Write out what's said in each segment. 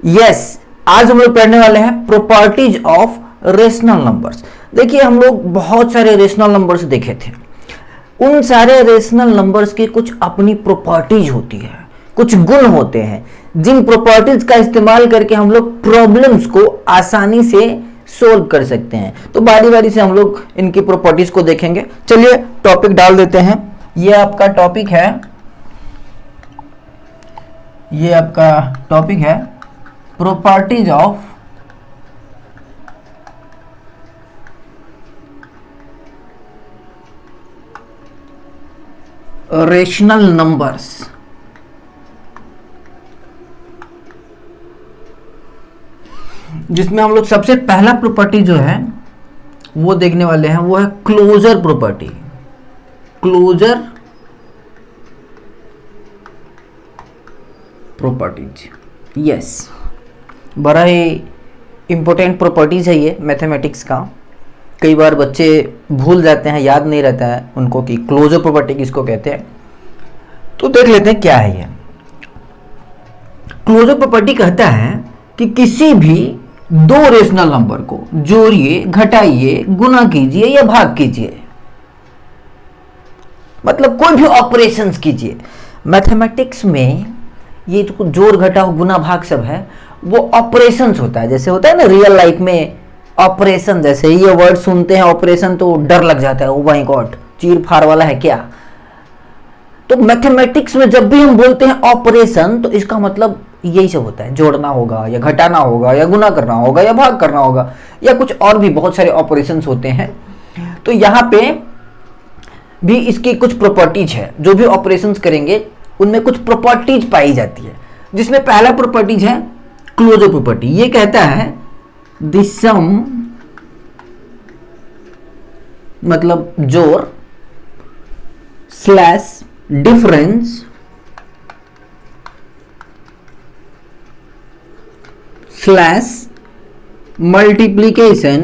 Yes, आज हम लोग पढ़ने वाले हैं प्रॉपर्टीज ऑफ रेशनल नंबर्स। देखिए, हम लोग बहुत सारे रेशनल नंबर्स देखे थे। उन सारे रेशनल नंबर्स की कुछ अपनी प्रॉपर्टीज होती है, कुछ गुण होते हैं, जिन प्रॉपर्टीज का इस्तेमाल करके हम लोग प्रॉब्लम्स को आसानी से सोल्व कर सकते हैं। तो बारी बारी से हम लोग इनकी प्रॉपर्टीज को देखेंगे। चलिए टॉपिक डाल देते हैं। ये आपका टॉपिक है प्रॉपर्टीज ऑफ रेशनल नंबर्स। जिसमें हम लोग सबसे पहला प्रॉपर्टी जो है वो देखने वाले हैं, वो है closure property. Closure properties, yes, बड़ा ही इंपॉर्टेंट प्रॉपर्टीज है ये मैथमेटिक्स का। कई बार बच्चे भूल जाते हैं, याद नहीं रहता है उनको कि क्लोजर प्रॉपर्टी किसको कहते हैं। तो देख लेते हैं क्या है ये। क्लोजर प्रॉपर्टी कहता है कि किसी भी दो रेशनल नंबर को जोड़िए, घटाइए, गुना कीजिए या भाग कीजिए, मतलब कोई भी ऑपरेशंस कीजिए। मैथमेटिक्स में ये जो जोड़ घटा गुना भाग सब है वो ऑपरेशंस होता है। जैसे होता है ना रियल लाइफ में ऑपरेशन, जैसे ये वर्ड सुनते हैं ऑपरेशन तो डर लग जाता है, ओ माय गॉड चीर फाड़ वाला है क्या। तो मैथमेटिक्स में जब भी हम बोलते हैं ऑपरेशन तो इसका मतलब यही सब होता है, जोड़ना होगा या घटाना होगा या गुना करना होगा या भाग करना होगा या कुछ और भी बहुत सारे ऑपरेशंस होते हैं। तो यहाँ पे भी इसकी कुछ प्रॉपर्टीज है। जो भी ऑपरेशंस करेंगे उनमें कुछ प्रॉपर्टीज पाई जाती है, जिसमें पहला प्रॉपर्टीज है क्लोजर प्रॉपर्टी। ये कहता है द सम, मतलब जोड़, स्लैश डिफरेंस स्लैश मल्टीप्लीकेशन,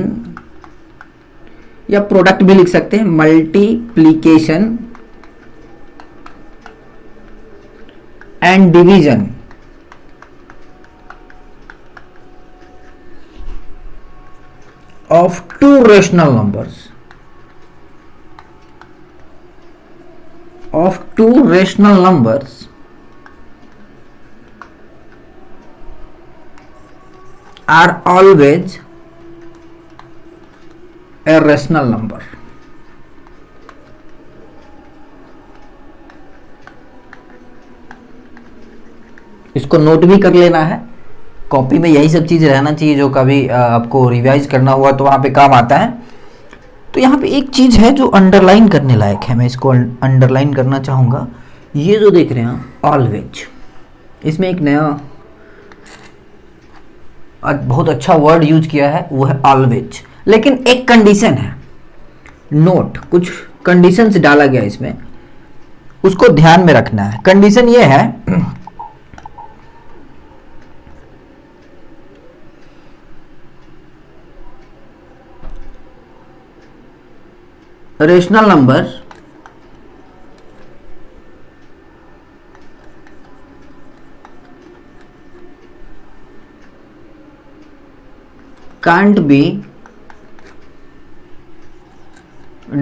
या प्रोडक्ट भी लिख सकते हैं, multiplication and division of two rational numbers, are always a rational number। इसको नोट भी कर लेना है, कॉपी में यही सब चीज़ रहना चाहिए जो कभी आपको रिवाइज करना हुआ तो वहाँ पे काम आता है। तो यहाँ पे एक चीज़ है जो अंडरलाइन करने लायक है, मैं इसको अंडरलाइन करना चाहूँगा। ये जो देख रहे हैं ऑलवेज, इसमें एक नया बहुत अच्छा वर्ड यूज किया है, वो है ऑलवेज। लेकिन एक कंडीशन है, नोट, कुछ कंडीशंस डाला गया इसमें, उसको ध्यान में रखना है। कंडीशन ये है rational number can't be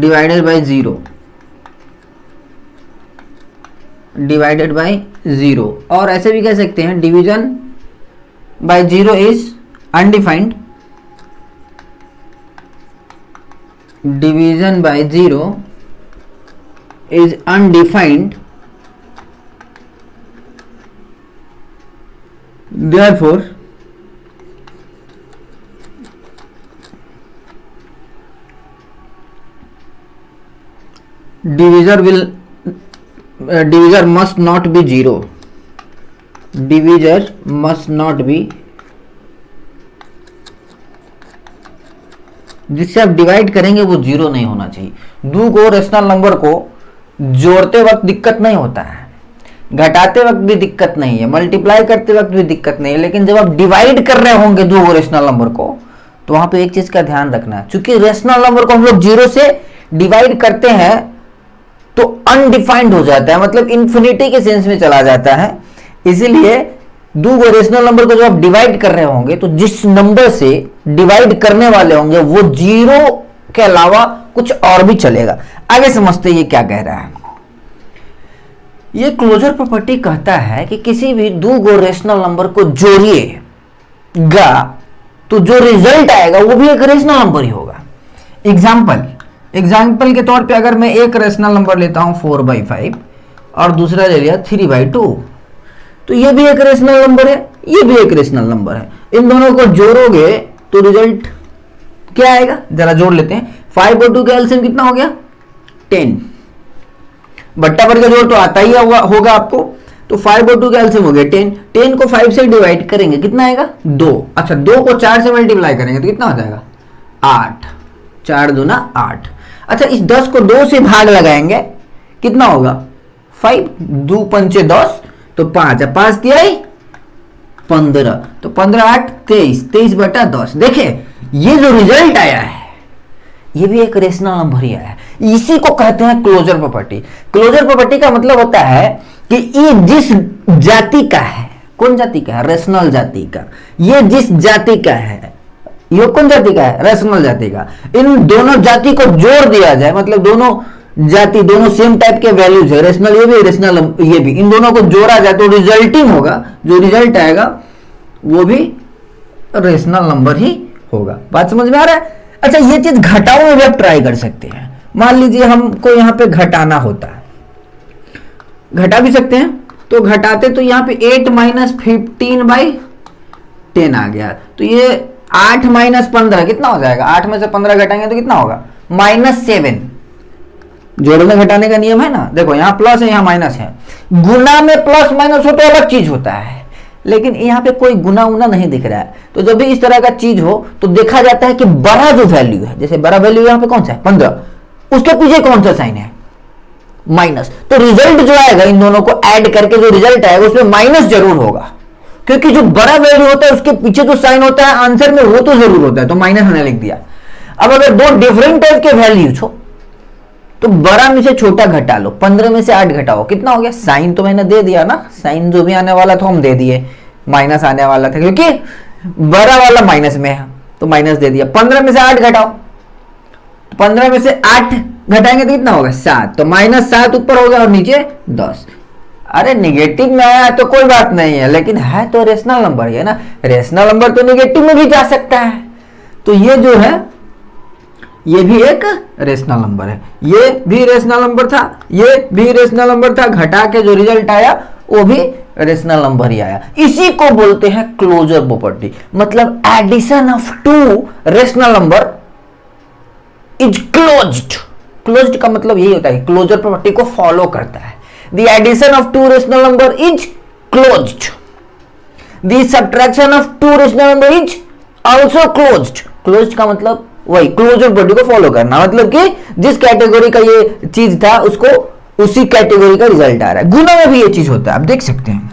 divided by zero, और ऐसे भी कह सकते हैं division by zero is undefined, division by zero is undefined, therefore divisor must not be zero, divisor must not be, जिससे आप डिवाइड करेंगे वो जीरो नहीं होना चाहिए। दो को रेशनल नंबर को जोड़ते वक्त दिक्कत नहीं होता है, घटाते वक्त भी दिक्कत नहीं है, मल्टीप्लाई करते वक्त भी दिक्कत नहीं है, लेकिन जब आप डिवाइड कर रहे होंगे दो रेशनल नंबर को तो वहां पे एक चीज का ध्यान रखना है, चूंकि रेशनल नंबर को हम लोग जीरो से डिवाइड करते हैं तो अनडिफाइंड हो जाता है, मतलब इन्फिनिटी के सेंस में चला जाता है। इसीलिए दो रेशनल नंबर को जब आप डिवाइड कर रहे होंगे तो जिस नंबर से डिवाइड करने वाले होंगे वो जीरो के अलावा कुछ और भी चलेगा। आगे समझते ये क्या कह रहा है। ये क्लोजर प्रॉपर्टी कहता है कि किसी भी दो रेशनल नंबर को जोड़िएगा तो जो रिजल्ट आएगा वो भी एक रेशनल नंबर ही होगा। एग्जाम्पल के तौर पे अगर मैं एक रेशनल नंबर लेता हूं 4/5 और दूसरा ले लिया 3/2, तो ये भी एक रेशनल नंबर है, ये भी एक रेशनल नंबर है। इन दोनों को जोड़ोगे तो रिजल्ट क्या आएगा, जरा जोड़ लेते हैं। 5 और 2 का एलसीएम कितना हो गया 10, बट्टा पर का जोड़ तो आता ही होगा आपको, तो 5 और 2 का एलसीएम हो गया 10। 10 को 5 से डिवाइड करेंगे कितना आएगा 2। अच्छा 2 को 4 से मल्टीप्लाई करेंगे तो कितना हो जाएगा 8, 4 दूना 8। अच्छा इस 10 को 2 से भाग लगाएंगे कितना होगा 5, 2 पंचे 10 तो 5, 5 दिया 15, तो 15 8 23, 23/10। देखे ये जो रिजल्ट आया है ये भी एक रेशनल नंबर ही आया है। इसी को कहते हैं क्लोजर प्रॉपर्टी। क्लोजर प्रॉपर्टी का मतलब होता है कि ये जिस जाति का है, कौन जाति का है, रेशनल जाति का, ये जिस जाति का है, ये कौन जाति का है, रेशनल जाति का, इन दोनों जाति को जोड़ दिया जाए, मतलब दोनों जाति दोनों सेम टाइप के वैल्यूज है, रेशनल ये भी रेशनल ये भी, इन दोनों को जोड़ा जाए तो रिजल्टिंग होगा, जो रिजल्ट आएगा वो भी रेशनल नंबर ही होगा। बात समझ में आ रहा है। अच्छा ये चीज घटाओ में भी आप ट्राई कर सकते हैं। मान लीजिए हमको यहाँ पे घटाना होता है, घटा भी सकते हैं, तो घटाते तो यहाँ पे 8 - 15/10 आ गया, तो ये 8 - 15 कितना हो जाएगा, 8 में से 15 घटाएंगे तो कितना होगा -7। जोड़ने घटाने का नियम है ना, देखो यहाँ प्लस है यहाँ माइनस है, गुना में प्लस माइनस हो तो अलग चीज होता है, लेकिन यहाँ पे कोई गुना उना नहीं दिख रहा है। तो जब भी इस तरह का चीज हो तो देखा जाता है कि बड़ा जो वैल्यू है, जैसे बड़ा वैल्यू यहाँ पे कौन सा है 15, उसके पीछे कौन सा साइन है माइनस, तो रिजल्ट जो आएगा इन दोनों को ऐड करके जो रिजल्ट आएगा उसमें माइनस जरूर होगा, क्योंकि जो बड़ा वैल्यू होता है उसके पीछे जो साइन होता है आंसर में वो तो जरूर होता है, तो माइनस मैंने लिख दिया। अब अगर दो डिफरेंट टाइप के वैल्यूज हो तो बड़ा में से छोटा घटा लो, 15 में से 8 घटाओ कितना हो गया, साइन तो मैंने दे दिया ना, साइन जो भी आने वाला था हम दे दिए, माइनस आने वाला था क्योंकि बड़ा वाला माइनस में है तो माइनस दे दिया। 15 में से 8 घटाओ, तो 15 में से 8 घटाएंगे तो कितना होगा 7, तो -7 ऊपर हो गया और नीचे 10। अरे निगेटिव में आया तो कोई बात नहीं है, लेकिन है तो रेशनल नंबर है ना, रेशनल नंबर तो निगेटिव में भी जा सकता है, तो ये जो है ये भी एक रेशनल नंबर है, ये भी रेशनल नंबर था, ये भी रेशनल नंबर था, घटा के जो रिजल्ट आया वो भी रेशनल नंबर ही आया। इसी को बोलते हैं क्लोजर प्रॉपर्टी, मतलब addition of two rational number is closed. Closed का मतलब यही होता है, क्लोजर प्रॉपर्टी को फॉलो करता है। The addition of two rational number is closed, the subtraction of two rational number is also closed. Closed का मतलब वही क्लोजर प्रॉपर्टी को फॉलो करना, मतलब कि जिस कैटेगरी का ये चीज था उसको उसी कैटेगरी का रिजल्ट आ रहा है। गुना में भी ये चीज होता है, आप देख सकते हैं।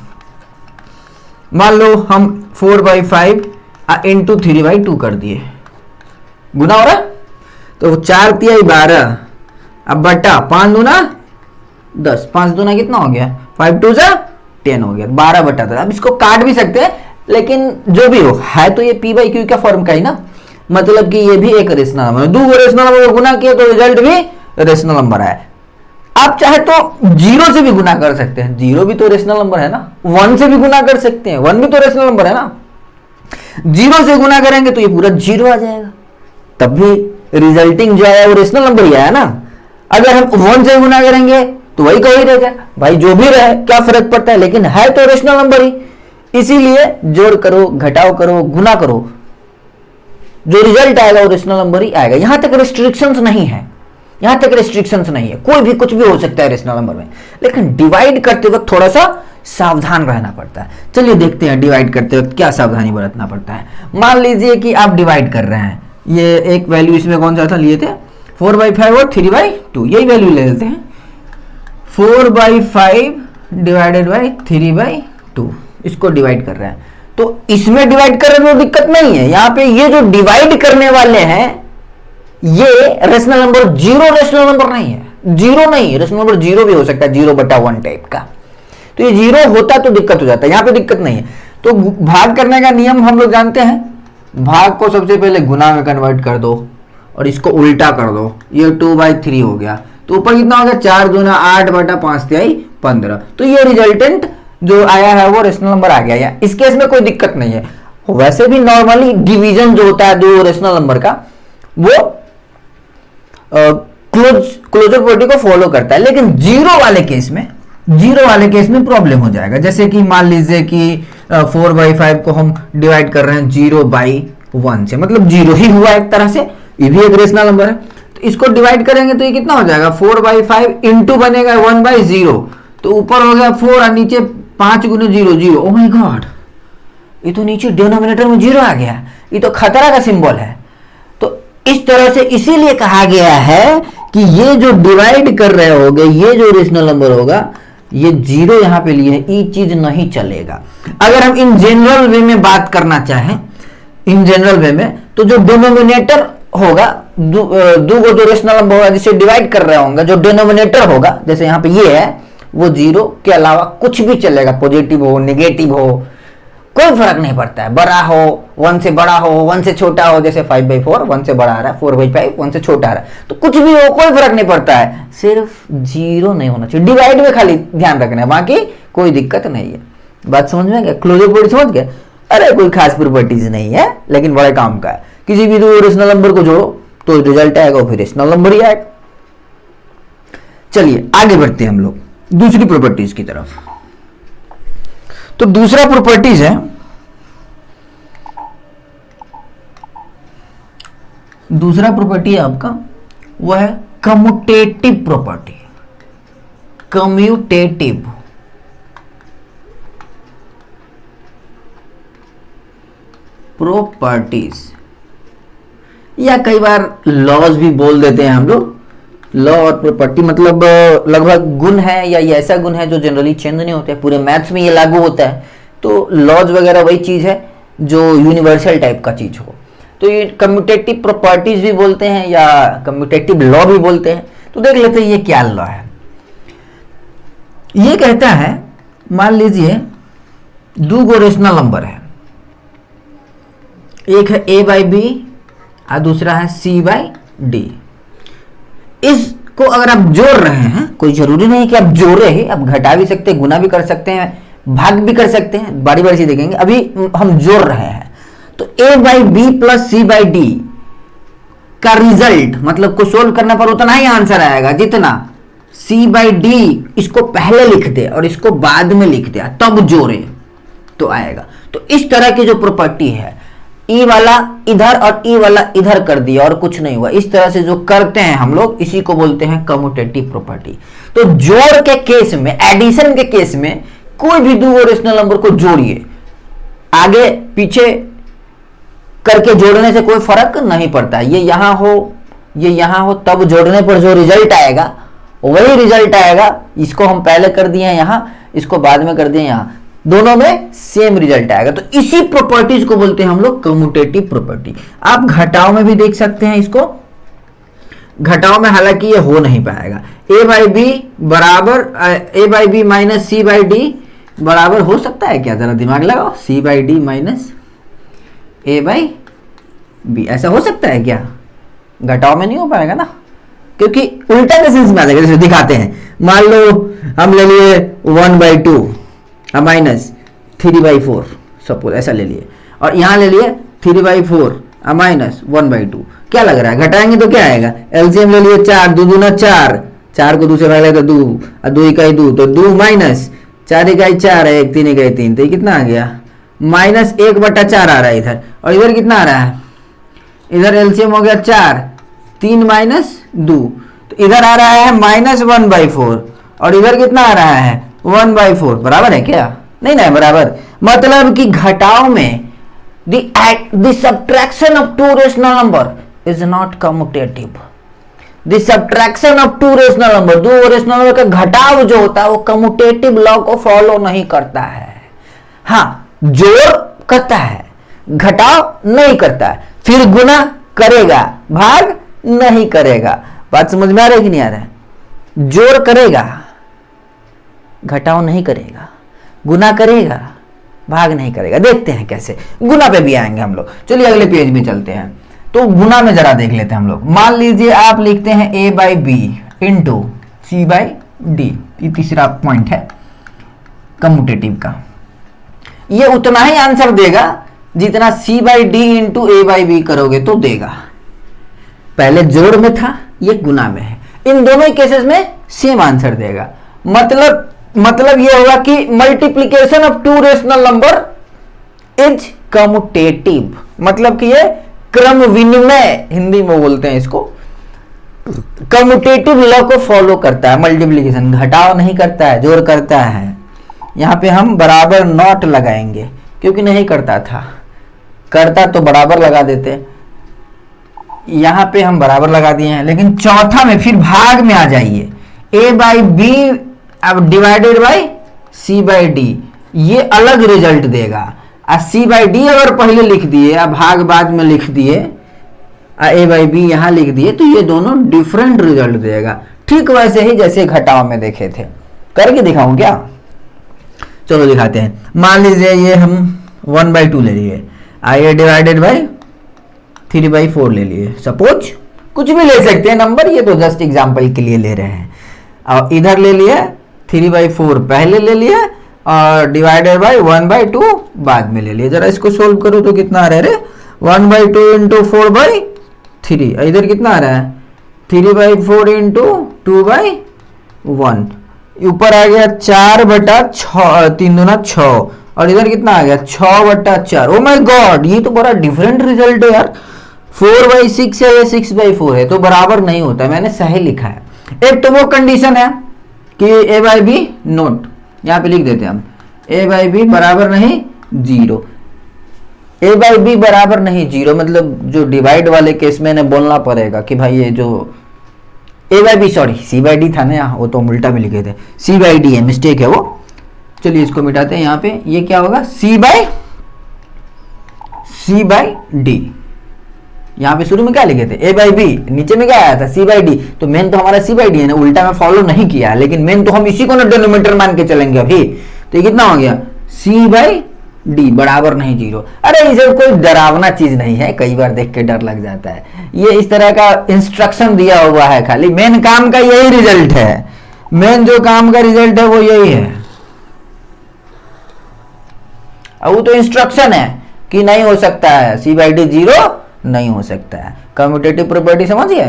मान लो हम 4/5 इंटू 3/2 कर दिए, गुना हो रहा है, तो 4 तिहाई 12, अब बटा 5 दूना 10, 5 दूना कितना हो गया 5 2 जा 10 हो गया, 12/10। अब इसको काट भी सकते हैं, लेकिन जो भी हो है तो ये P/Q का फॉर्म का ही ना, मतलब कि ये भी एक रेशनल नंबर है। दो रेशनल नंबर को गुना किया तो रिजल्ट भी रेशनल नंबर आया। आप चाहे तो 0 से भी गुना कर सकते हैं, 0 भी तो रेशनल नंबर है ना, 1 से भी गुना कर सकते हैं, 1 भी तो रेशनल नंबर है ना। 0 से गुना करेंगे तो ये पूरा 0 आ जाएगा, तब भी रिजल्टिंग जो आया वो रेशनल नंबर ही आया ना। अगर हम 1 से गुना करेंगे तो वही कहीं रह जाए, भाई जो भी रहे क्या फर्क पड़ता है, लेकिन है तो रेशनल नंबर ही। इसीलिए जोड़ करो, घटाओ करो, गुना करो, जो रिजल्ट आएगा वो रेशनल नंबर ही आएगा। यहां तक रिस्ट्रिक्शंस नहीं है, यहां तक रिस्ट्रिक्शंस नहीं है, कोई भी कुछ भी हो सकता है रेशनल नंबर में, लेकिन डिवाइड करते वक्त थोड़ा सा सावधान रहना पड़ता है। चलिए देखते हैं डिवाइड करते वक्त क्या सावधानी बरतना पड़ता है। मान लीजिए कि आप डिवाइड कर रहे हैं, ये एक वैल्यू इसमें कौन सा था लिए थे 4/5 और 3/2, यही वैल्यू ले लेते हैं। 4/5 डिवाइडेड बाई 3/2, इसको डिवाइड कर रहे हैं, तो इसमें डिवाइड करने में दिक्कत नहीं है। यहां पे ये जो डिवाइड करने वाले हैं ये रेशनल नंबर 0 रेशनल नंबर नहीं है, 0 नहीं, रेशनल नंबर 0 भी हो सकता है, 0/1 टाइप का, तो ये 0 होता तो दिक्कत हो जाता है, यहां पे दिक्कत नहीं है। तो भाग करने का नियम हम लोग जानते हैं, भाग को सबसे पहले गुना में कन्वर्ट कर दो और इसको उल्टा कर दो, ये 2/3 हो गया। तो ऊपर कितना हो गया, 4 दूना 8/5 तिहाई 15। तो ये रिजल्टेंट जो आया है वो रेशनल नंबर आ गया। या इस केस में कोई दिक्कत नहीं है। वैसे भी नॉर्मली डिवीजन जो होता है दो रेशनल नंबर का वो क्लोजर प्रॉपर्टी को फॉलो करता है, लेकिन जीरो वाले केस में प्रॉब्लम हो जाएगा। जैसे कि मान लीजिए कि 4/5 को हम डिवाइड कर रहे हैं 0/1 से, मतलब जीरो ही हुआ एक तरह से, ये भी एक रेशनल नंबर है। तो इसको डिवाइड करेंगे तो ये कितना हो जाएगा, 4/5 इंटू बनेगा 1/0। तो ऊपर हो गया 4 और नीचे 5 गुने 0 0। ओ माय गॉड, ये तो नीचे डिनोमिनेटर में 0 आ गया, ये तो खतरा का सिंबल है। तो इस तरह से इसीलिए कहा गया है कि ये जो डिवाइड कर रहे होगे, ये जो रेशनल नंबर होगा, ये 0 यहां पे लिए है, ये चीज नहीं चलेगा। अगर हम इन जनरल वे में बात करना चाहें, इन जनरल वे में, तो जो डिनोमिनेटर होगा, दो को जो रेशनल नंबर होगा जिसे डिवाइड कर रहे होंगे, जो डिनोमिनेटर होगा, जैसे यहां पे ये है, वो 0 के अलावा कुछ भी चलेगा, पॉजिटिव हो नेगेटिव हो, कोई फर्क नहीं पड़ता है। बड़ा हो 1 से बड़ा हो, 1 से छोटा हो, जैसे 5/4 1 से बड़ा आ रहा है, 4/5 1 से छोटा आ रहा है, तो कुछ भी हो कोई फर्क नहीं पड़ता है, सिर्फ 0 नहीं होना चाहिए। डिवाइड में खाली ध्यान रखना है, बाकी कोई दिक्कत नहीं है। बात समझ में गया, क्लोजर प्रॉपर्टी समझ गए। अरे कोई खास प्रॉपर्टीज नहीं है, लेकिन बड़े काम का है। किसी भी दो रेशनल नंबर को जोड़ो तो रिजल्ट आएगा, फिर रेशनल नंबर ही आएगा। चलिए आगे बढ़ते हैं हम लोग दूसरी प्रॉपर्टीज की तरफ। तो दूसरा प्रॉपर्टीज है, दूसरा प्रॉपर्टी है आपका, वो है कम्यूटेटिव प्रॉपर्टी। कम्यूटेटिव प्रॉपर्टीज, या कई बार लॉज भी बोल देते हैं हम लोग। लॉ और प्रॉपर्टी मतलब लगभग गुण है, या ये ऐसा गुण है जो जनरली चेंज नहीं होते, पूरे मैथ्स में ये लागू होता है। तो लॉज वगैरह वही चीज है जो यूनिवर्सल टाइप का चीज हो। तो ये कम्यूटेटिव प्रॉपर्टीज भी बोलते हैं या कम्यूटेटिव लॉ भी बोलते हैं। तो देख लेते हैं ये क्या लॉ है। ये कहता है, मान लीजिए दो गो रेशनल नंबर है, एक है a/b और दूसरा है c/d। इसको अगर आप जोड़ रहे हैं, कोई जरूरी नहीं कि आप जोड़े ही, आप घटा भी सकते हैं, गुना भी कर सकते हैं, भाग भी कर सकते हैं, बारी बारी से देखेंगे। अभी हम जोड़ रहे हैं, तो a/b प्लस c/d का रिजल्ट, मतलब को सोल्व करने पर उतना ही आंसर आएगा जितना c/d इसको पहले लिख दे और इसको बाद में लिख दे, तब जोड़े तो आएगा। तो इस तरह की जो प्रॉपर्टी है, ई वाला इधर और ई वाला इधर कर दिया और कुछ नहीं हुआ, इस तरह से जो करते हैं हम लोग, इसी को बोलते हैं कम्यूटेटिव प्रॉपर्टी। तो जोड़ के केस में, एडिशन के केस में, कोई भी दो रेशनल नंबर को जोड़िए, आगे पीछे करके जोड़ने से कोई फर्क नहीं पड़ता। ये यहां हो, ये यहां हो, तब जोड़ने पर जो रिजल्ट आएगा वही रिजल्ट आएगा। इसको हम पहले कर दिए यहां, इसको बाद में कर दिए यहां, दोनों में सेम रिजल्ट आएगा। तो इसी प्रॉपर्टीज को बोलते हैं हम लोग कम्यूटेटिव प्रॉपर्टी। आप घटाव में भी देख सकते हैं इसको, घटाव में हालांकि ये हो नहीं पाएगा। a/b बराबर a/b माइनस c/d बराबर हो सकता है क्या, जरा दिमाग लगाओ, c/d माइनस a/b, ऐसा हो सकता है क्या? घटाव में नहीं हो पाएगा ना, क्योंकि उल्टा के सेंस में आ जाएगा। जैसे दिखाते हैं, मान लो हम ले लिए 1/2 माइनस 3/4, सपोज ऐसा ले लिए, और यहां ले लिए 3/4 माइनस 1/2। क्या लग रहा है, घटाएंगे तो क्या आएगा? एलसीएम ले लिए 4, 2 दूना 4, 4 को 2 से भाग तो 2, और 2 इकाई 2, तो 2 माइनस 4 इकाई 4 है, 1 3 इकाई 3, तो ये कितना आ गया? माइनस 1/4 आ रहा है इधर, और इधर कितना आ रहा है? इधर एलसीएम हो गया 4, 3 माइनस 2, तो इधर आ रहा है माइनस 1/4, और इधर कितना आ रहा है? 1/4। बराबर है क्या? नहीं ना, बराबर मतलब कि घटाव में the subtraction of two rational number is not commutative. The subtraction of two rational number, दो रेशनल नंबर का घटाव जो होता है वो कम्यूटेटिव लॉ को फॉलो नहीं करता है। हाँ, जोड़ करता है, घटाव नहीं करता है। फिर गुना करेगा, भाग नहीं करेगा। बात समझ में आ रहा है कि नहीं आ रहा है? जोड़ करेगा, घटाव नहीं करेगा, गुना करेगा, भाग नहीं करेगा। देखते हैं कैसे, गुना पे भी आएंगे हम लोग। चलिए अगले पेज में चलते हैं। तो गुना में जरा देख लेते हैं हम लोग। मान लीजिए आप लिखते हैं a by B into C by D, ये तीसरा पॉइंट है कम्यूटेटिव का। ये उतना ही आंसर देगा जितना C by D into A by B करोगे तो देगा। पहले जोड़ में था, ये गुना में है। इन दोनों केसेस में सेम आंसर देगा। मतलब ये होगा कि multiplication of two rational number is commutative, मतलब कि ये क्रम विनिमय हिंदी में बोलते हैं इसको। कम्यूटेटिव लॉ को फॉलो करता है। मल्टीप्लीकेशन घटाव नहीं करता है, जोड़ करता है। यहां पे हम बराबर नॉट लगाएंगे क्योंकि नहीं करता था, करता तो बराबर लगा देते। यहां पे हम बराबर लगा दिए हैं। लेकिन चौथा में फिर भाग में आ जाइए, a बाई बी अब divided by C by D, ये अलग रिजल्ट देगा। सी बाई डी अगर पहले लिख दिए, अब भाग बाद में लिख दिए, a बाई बी यहां लिख दिए, तो ये दोनों डिफरेंट रिजल्ट देगा। ठीक वैसे ही जैसे घटाव में देखे थे। करके दिखाऊं क्या? चलो दिखाते हैं। मान लीजिए ये हम 1/2 ले लिए, आइए डिवाइडेड बाई 3/4 ले लिए। सपोज कुछ भी ले सकते हैं नंबर, ये तो जस्ट एग्जांपल के लिए ले रहे हैं। और इधर ले लिया 3/4 पहले ले लिया और डिवाइडेड बाई 1/2 बाद में ले लिया। जरा इसको सोल्व करो तो कितना आ रहा है रे? 1/2 इंटू 4/3। इधर कितना आ रहा है? 3/4 इंटू 2/1। ऊपर आ गया 4/6, 3 दूना 6, और इधर कितना आ गया 6/4। ओ माय गॉड, ये तो बड़ा डिफरेंट रिजल्ट है यार। 4/6 है, 6/4 है, तो बराबर नहीं होता। मैंने सही लिखा है। एक तो वो कंडीशन है कि a बाई बी नोट, यहां पे लिख देते हैं हम, a बाई बी बराबर नहीं 0। a बाई बी बराबर नहीं 0 मतलब जो डिवाइड वाले केस में ने बोलना पड़ेगा कि भाई ये जो a by B, sorry c by D था ना यहाँ, वो तो उल्टा भी लिखे थे, c बाई डी है, मिस्टेक है वो। चलिए इसको मिटाते हैं। यहाँ पे ये क्या होगा? c by D. यहाँ पे शुरू में क्या लिखे थे? a बाई बी, नीचे में क्या आया था? c by D. तो मेन तो हमारा c बाई डी है ना, उल्टा में फॉलो नहीं किया, लेकिन मेन तो हम इसी को ना डिनोमिनेटर मान के चलेंगे अभी। तो ये कितना हो गया? c बाई डी बराबर नहीं 0। अरे इसे कोई डरावना चीज नहीं है, कई बार देख के डर लग जाता है। ये इस तरह का इंस्ट्रक्शन दिया हुआ है, खाली मेन काम का यही रिजल्ट है। मेन जो काम का रिजल्ट है वो यही है। अब वो तो इंस्ट्रक्शन है कि नहीं हो सकता है, c बाई डी 0 नहीं हो सकता है। कम्यूटेटिव प्रॉपर्टी समझिए,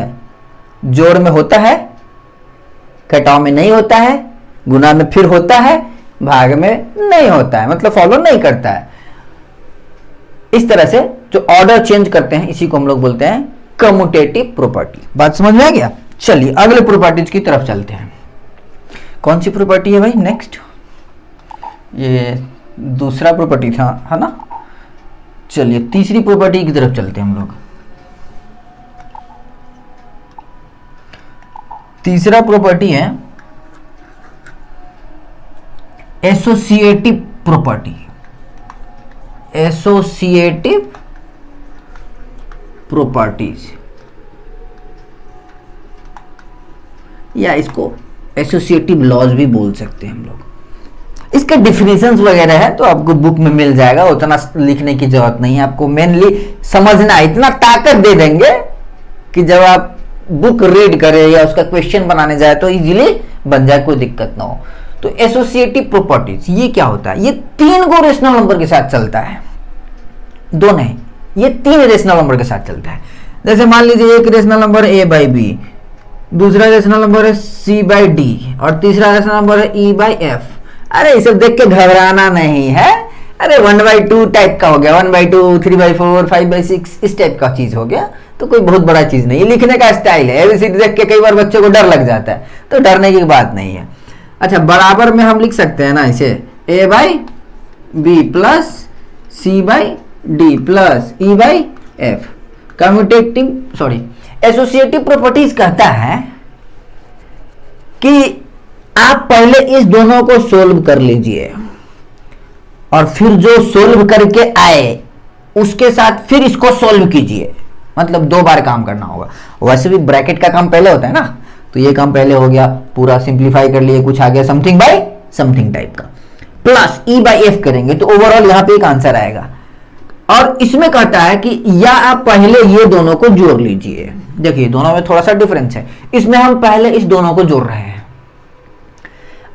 जोड़ में होता है, घटाव में नहीं होता है, गुना में फिर होता है, भाग में नहीं होता है, मतलब फॉलो नहीं करता है। इस तरह से जो ऑर्डर चेंज करते हैं इसी को हम लोग बोलते हैं कम्यूटेटिव प्रॉपर्टी। बात समझ में आ गया? चलिए अगले प्रॉपर्टीज की तरफ चलते हैं। कौन सी प्रॉपर्टी है भाई नेक्स्ट? ये दूसरा प्रॉपर्टी था, है ना? चलिए तीसरी प्रॉपर्टी की तरफ चलते हैं हम लोग। तीसरा प्रॉपर्टी है एसोसिएटिव प्रॉपर्टी। एसोसिएटिव प्रॉपर्टीज, या इसको एसोसिएटिव लॉज भी बोल सकते हैं हम लोग। इसके डिफिनेशंस वगैरह है तो आपको बुक में मिल जाएगा, उतना लिखने की जरूरत नहीं है। आपको मेनली समझना, इतना ताकत दे देंगे कि जब आप बुक रीड करें या उसका क्वेश्चन बनाने जाए तो इजीली बन जाए, कोई दिक्कत ना हो। तो एसोसिएटिव प्रॉपर्टीज ये क्या होता है? ये 3 को रेशनल नंबर के साथ चलता है, 2 नहीं, ये 3 रेशनल नंबर के साथ चलता है। जैसे मान लीजिए एक rational number a by B, दूसरा रेशनल नंबर है c बाई डी, और तीसरा रेशनल नंबर है e बाई एफ। अरे इसे देख के घबराना नहीं है। अरे 1/2 टाइप का हो गया, 1/2, 3/4, 5/6 इस टाइप का चीज हो गया, तो कोई बहुत बड़ा चीज नहीं है। लिखने का स्टाइल है, एबीसीडी देख के कई बार बच्चों को डर लग जाता है, तो डरने की बात नहीं है। अच्छा, बराबर में हम लिख सकते हैं ना इसे, a by B plus c by D plus e by F. Associative properties कहता है कि आप पहले इस दोनों को सोल्व कर लीजिए और फिर जो सोल्व करके आए उसके साथ फिर इसको सोल्व कीजिए, मतलब 2 बार काम करना होगा। वैसे भी ब्रैकेट का काम पहले होता है ना, तो ये काम पहले हो गया, पूरा सिंप्लीफाई कर लिए, कुछ आ गया समथिंग बाय समथिंग टाइप का। प्लस ई बाई एफ करेंगे तो ओवरऑल यहां पे एक आंसर आएगा। और इसमें कहता है कि या आप पहले ये दोनों को जोड़ लीजिए। देखिए दोनों में थोड़ा सा डिफरेंस है, इसमें हम पहले इस दोनों को जोड़ रहे हैं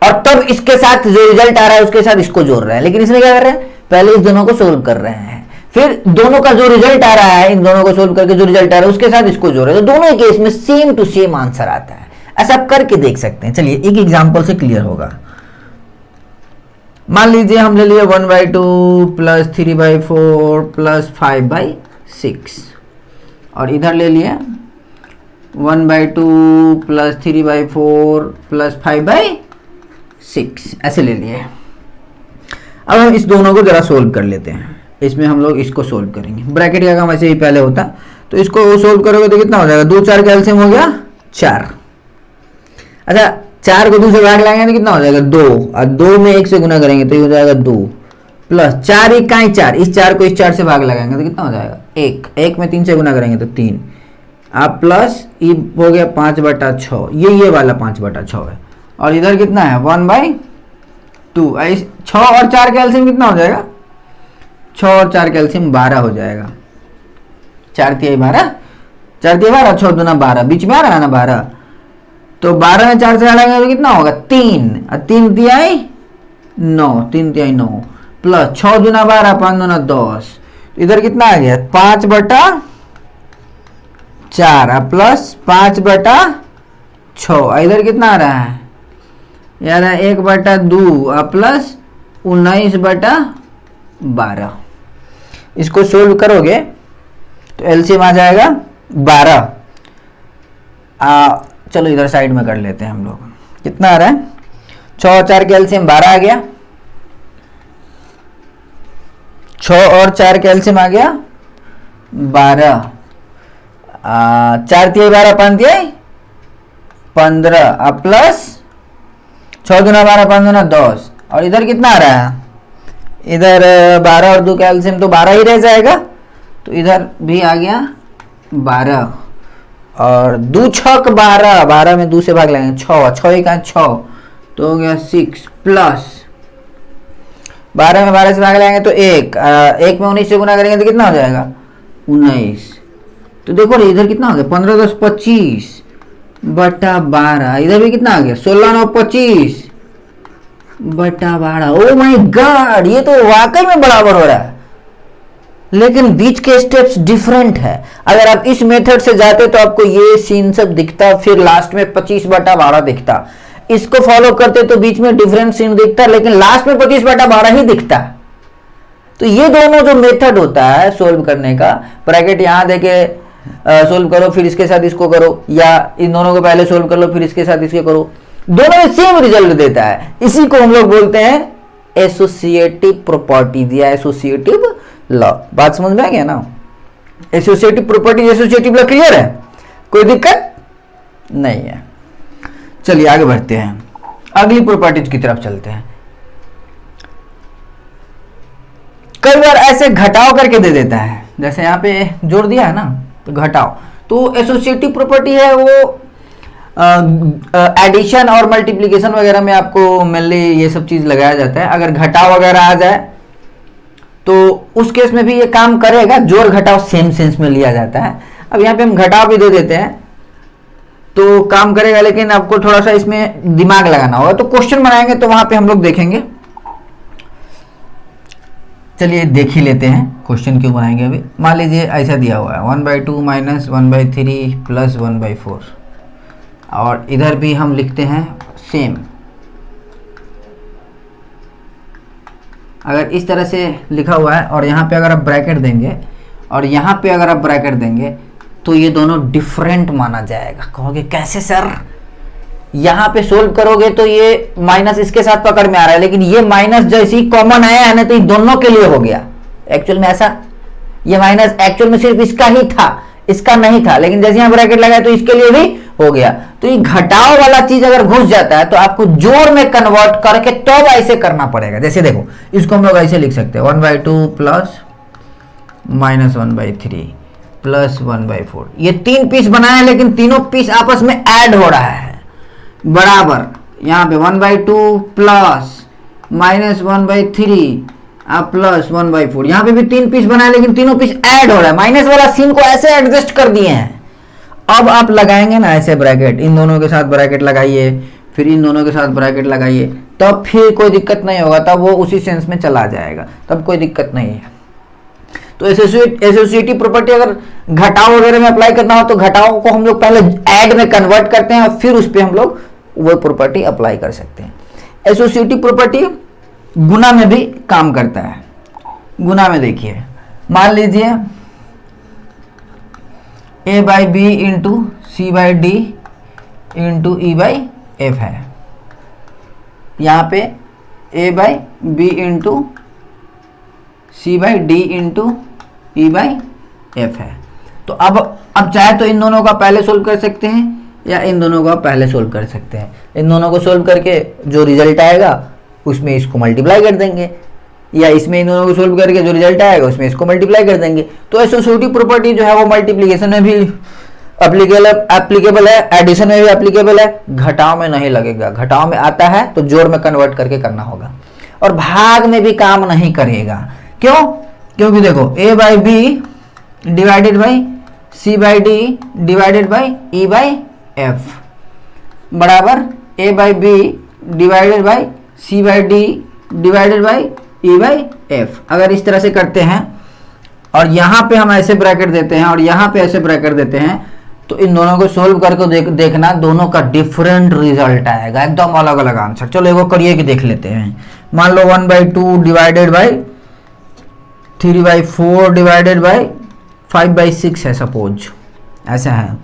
और तब इसके साथ जो रिजल्ट आ रहा है उसके साथ इसको जोड़ रहे हैं, लेकिन इसमें क्या कर रहे हैं, पहले इस दोनों को सोल्व कर रहे हैं, फिर दोनों का जो रिजल्ट आ रहा है, इन दोनों को सोल्व करके जो रिजल्ट आ रहा है उसके साथ इसको जोड़ रहे हैं, तो दोनों केस में सेम टू सेम आंसर आता है। ऐसा आप करके देख सकते हैं। चलिए एक एग्जाम्पल से क्लियर होगा। मान लीजिए हम ले लिए 1/2 प्लस 3/4 प्लस 5/6 और इधर ले लिए 1/2 प्लस 3/4 प्लस 5/6 ऐसे ले लिए। अब हम इस दोनों को जरा सोल्व कर लेते हैं। इसमें हम लोग इसको सोल्व करेंगे, ब्रैकेट का काम ऐसे ही पहले होता, तो इसको सोल्व करोगे तो कितना हो जाएगा, 2 4 कैल्सियम हो गया 4। अच्छा 4 को 2 से भाग लगाएंगे तो कितना हो जाएगा 2, और 2 में 1 से गुना करेंगे तो ये हो जाएगा 2 प्लस 4 इकाई 4, इस 4 को इस 4 से भाग लगाएंगे तो कितना हो जाएगा 1, 1 में 3 से गुना करेंगे तो 3, आप प्लस ये हो गया 5/6, ये वाला 5/6 है, और इधर कितना है 1/2। 6 और 4 कैल्सियम कितना हो जाएगा, 6 और 4 कैल्सियम 12 हो जाएगा। 4 तिहाई 12, 4 तिहाई 12, 6 दूना 12, बीच में आ रहा है ना 12, तो 12 में 4 से हटाएंगे तो कितना होगा 3, और 3 तिहाई 9, 3 तिहाई 9 प्लस 6 दूना 12, 5 दूना 10, इधर कितना आ गया 5/4 प्लस 5/6, इधर कितना आ रहा है यार 1/2 प्लस 19/12। इसको सोल्व करोगे तो एलसीएम आ जाएगा 12। चलो इधर साइड में कर लेते हैं हम लोग, कितना आ रहा है 6 और 4 कैल्सियम 12 आ गया, 6 और 4 कैल्सियम आ गया 12, 4 तिहाई 12, 5 तिहाई 15 प्लस 6 दूना 12, 5 दूना 10, और इधर कितना आ रहा है, इधर 12 और 2 कैल्सियम तो 12 ही रह जाएगा, तो इधर भी आ गया 12, और 2 छक 12, 12 में 2 से भाग लगाएंगे 6, 6 1 6 तो हो गया 6 प्लस 12 में 12 से भाग लगाएंगे तो 1 में 19 से गुना करेंगे तो कितना हो जाएगा 19, तो देखो इधर कितना हो गया 15 10 25/12, इधर भी कितना आ गया 16 9 25/12। ओ माय गॉड, ये तो वाकई में बराबर हो रहा है, लेकिन बीच के स्टेप्स डिफरेंट है। अगर आप इस मेथड से जाते तो आपको ये सीन सब दिखता, फिर लास्ट में 25/12 दिखता। इसको फॉलो करते तो बीच में डिफरेंट सीन दिखता, लेकिन लास्ट में 25/12 ही दिखता। तो ये दोनों जो मेथड होता है सोल्व करने का, ब्रैकेट यहां देके सोल्व करो फिर इसके साथ इसको करो, या इन दोनों को पहले सोल्व कर लो फिर इसके साथ इसके करो, दोनों में सेम रिजल्ट देता है। इसी को हम लोग बोलते हैं एसोसिएटिव प्रॉपर्टीज या एसोसिएटिव लॉ। बात समझ में आ गया ना, associative properties associative law clear है, कोई दिक्कत नहीं है। चलिए आगे बढ़ते हैं, अगली प्रॉपर्टीज की तरफ चलते हैं। कई बार ऐसे घटाव करके दे देता है, जैसे यहाँ पे जोड़ दिया है ना तो घटाव, तो एसोसिएटिव प्रॉपर्टी है वो एडिशन और मल्टीप्लिकेशन वगैरह में आपको मेनली ये सब चीज लगाया जाता है। अगर घटाव वगैरह आ जाए तो उस केस में भी ये काम करेगा, जोड़ घटाव सेम सेंस में लिया जाता है। अब यहाँ पे हम घटाव भी दे देते हैं तो काम करेगा, लेकिन आपको थोड़ा सा इसमें दिमाग लगाना होगा, तो क्वेश्चन बनाएंगे तो वहां पे हम लोग देखेंगे। चलिए देख ही लेते हैं क्वेश्चन क्यों बनाएंगे। अभी मान लीजिए ऐसा दिया हुआ है 1/2 माइनस 1/3 प्लस 1/4, और इधर भी हम लिखते हैं सेम। अगर इस तरह से लिखा हुआ है और यहाँ पे अगर आप ब्रैकेट देंगे और यहाँ पे अगर आप ब्रैकेट देंगे तो ये दोनों डिफरेंट माना जाएगा। कहोगे कैसे सर, यहाँ पे सोल्व करोगे तो ये माइनस इसके साथ पकड़ में आ रहा है, लेकिन ये माइनस जैसे ही कॉमन आया है ना तो ये दोनों के लिए हो गया। एक्चुअल में ऐसा, ये माइनस एक्चुअल में सिर्फ इसका ही था, इसका नहीं था, लेकिन जैसे यहाँ ब्रैकेट लगाया तो इसके लिए भी हो गया। तो ये घटाव वाला चीज अगर घुस जाता है तो आपको जोड़ में कन्वर्ट करके तब ऐसे करना पड़ेगा। जैसे देखो इसको हम लोग ऐसे लिख सकते हैं 1/2 प्लस माइनस 1/3 प्लस 1/4। ये 3 पीस बनाए, लेकिन तीनों पीस आपस में ऐड हो रहा है बराबर। यहाँ पे 1/2 प्लस -1/3 आप +1/4। यहाँ पे भी 3 पीस बनाए लेकिन तीनों पीस ऐड हो रहा है, माइनस वाला सीन को ऐसे एडजस्ट कर दिए हैं। अब आप लगाएंगे ना ऐसे ब्रैकेट, इन दोनों के साथ ब्रैकेट लगाइए, फिर इन दोनों के साथ ब्रैकेट लगाइए, तब फिर कोई दिक्कत नहीं होगा, तब वो उसी सेंस में चला जाएगा, तब कोई दिक्कत नहीं है। तो एसोसिएटिव प्रॉपर्टी अगर घटाव वगैरह में अप्लाई करना हो तो घटाव को हम लोग पहले ऐड में कन्वर्ट करते हैं और फिर उस पर हम लोग वो प्रॉपर्टी अप्लाई कर सकते हैं। एसोसिएटिव प्रॉपर्टी गुना में भी काम करता है। गुना में देखिए, मान लीजिए a/b into c/d into e/f है। यहाँ पे a/b into c/d into e/f है। तो अब चाहे तो इन दोनों का पहले सोल्व कर सकते हैं या इन दोनों का पहले सोल्व कर सकते हैं। इन दोनों को सोल्व करके जो रिजल्ट आएगा उसमें इसको मल्टीप्लाई कर देंगे, या इसमें इन दोनों को सोल्व करके जो रिजल्ट आएगा उसमें इसको मल्टीप्लाई कर देंगे। तो एसोसिएटिव प्रॉपर्टी जो है वो मल्टीप्लिकेशन में भी एप्लीकेबल है, एडिशन में भी एप्लीकेबल है, घटाव में नहीं लगेगा। घटाव में आता है तो जोड़ में कन्वर्ट करके करना होगा, और भाग में भी काम नहीं करेगा। क्यों? क्योंकि देखो a/b divided by c/d divided by e/f बराबर a/b divided by c/d divided by e/f। अगर इस तरह से करते हैं और यहाँ पे हम ऐसे ब्रैकेट देते हैं और यहाँ पे ऐसे ब्रैकेट देते हैं, तो इन दोनों को सोल्व करके देखना, दोनों का डिफरेंट रिजल्ट आएगा, एकदम अलग अलग आंसर। चलो एगो करिए कि देख लेते हैं। मान लो 1/2 डिवाइडेड बाई 3/4 डिवाइडेड बाई 5/6 है, सपोज ऐसा है,